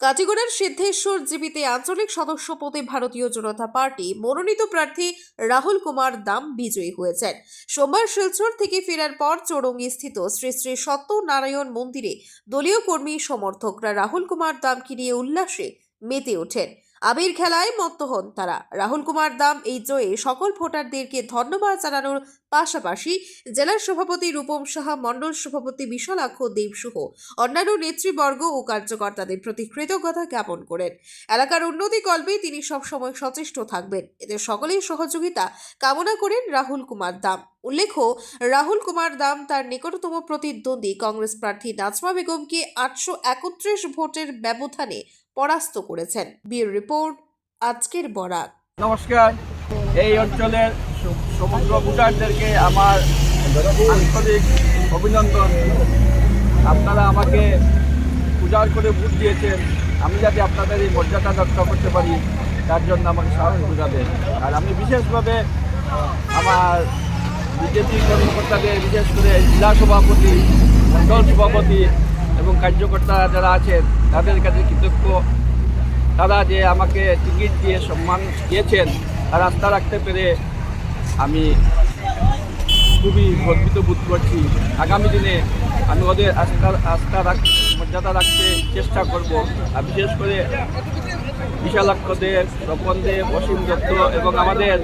কাটিগড়ার সিদ্ধেশ্বর জিপিতে আঞ্চলিক সদস্য পদে ভারতীয় জনতা পার্টি মনোনীত প্রার্থী রাহুল কুমার দাম বিজয়ী হয়েছেন। সোমবার শিলচর থেকে ফেরার পর চৌরঙ্গী স্থিত শ্রী শ্রী সত্যনারায়ণ মন্দিরে দলীয় কর্মী সমর্থকরা রাহুল কুমার দামকে নিয়ে উল্লাসে মেতে ওঠেন। আবির খেলায় মত্ত হন তারা। রাহুল কুমার দাম এই জয়ে সকল ভোটারদেরকে ধন্যবাদ জানানোর পাশাপাশি জেলার সভাপতি রূপম সাহা, মণ্ডল সভাপতি বিশালাক্ষ দেব সহ অন্যান্য নেতৃবর্গ ও কার্যকর্তাদের প্রতি কৃতজ্ঞতা জ্ঞাপন করেন। এলাকার উন্নতি কল্পে তিনি সবসময় সচেষ্ট থাকবেন, এতে সকলের সহযোগিতা কামনা করেন রাহুল কুমার দাম। উল্লেখ্য, রাহুল কুমার দাম তার নিকটতম প্রতিদ্বন্দ্বী কংগ্রেস প্রার্থী নাজমা বেগমকে 831 ভোটের ব্যবধানে পরাস্ত করেছেন। ব্যুরো রিপোর্ট, আজকের বরাক। নমস্কার। এই অঞ্চলের সমগ্র ভোটারদেরকে আমার আন্তরিক অভিনন্দন। আপনারা আমাকে উজাড় করে ভোট দিয়েছেন, আমি যাতে আপনাদের এই মর্যাদা রক্ষা করতে পারি তার জন্য আমাকে সাহস যোগাবেন। আর আমি বিশেষভাবে আমার বিজেপি কর্মকর্তাদের, বিশেষ করে জেলা সভাপতি, মণ্ডল সভাপতি এবং কার্যকর্তা যারা আছেন তাদের কাছে কৃতজ্ঞ। তারা যে আমাকে টিকিট দিয়ে সম্মান দিয়েছেন তার আস্থা রাখতে পেরে আমি খুবই গর্বিত বোধ করছি। আগামী দিনে আমি ওদের মর্যাদা রাখতে চেষ্টা করব। আর বিশেষ করে বিশালাক্ষ দেব, রপন দেব, অসীম দত্ত এবং আমাদের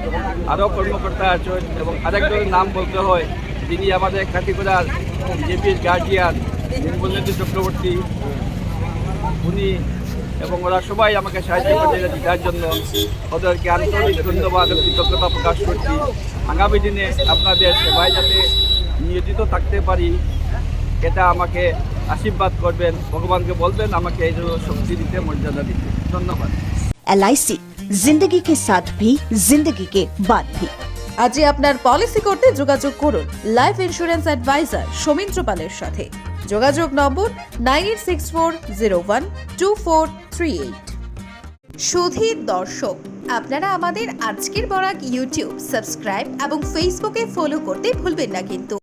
আরও কর্মকর্তা আছেন এবং আরেকজনের নাম বলতে হয়, যিনি আমাদের কাটিগড়ার বিজেপির গার্জিয়ান নির্মলেন্দু চক্রবর্তী, উনি এবং ওরা সবাই আমাকে সাহায্য করে দেওয়ার জন্য ওদেরকে আন্তরিক ধন্যবাদ এবং কৃতজ্ঞতা প্রকাশ করছি। আগামী দিনে আপনাদের সেবায় যাতে নিয়োজিত থাকতে পারি এটা আমাকে আশীর্বাদ করবেন, ভগবানকে বলবেন আমাকে এই জন্য শক্তি দিতে, মর্যাদা দিতে। ধন্যবাদ। LIC जिंदगी के साथ भी जिंदगी के बाद भी। আজই আপনার পলিসি করতে যোগাযোগ করুন লাইফ ইন্স্যুরেন্স অ্যাডভাইজার সৌমিত্র পালের সাথে। যোগাযোগ নম্বর 9864012438। সুধী দর্শক, আপনারা আমাদের আজকের বরাক ইউটিউব সাবস্ক্রাইব এবং ফেসবুকে ফলো করতে ভুলবেন না কিন্তু।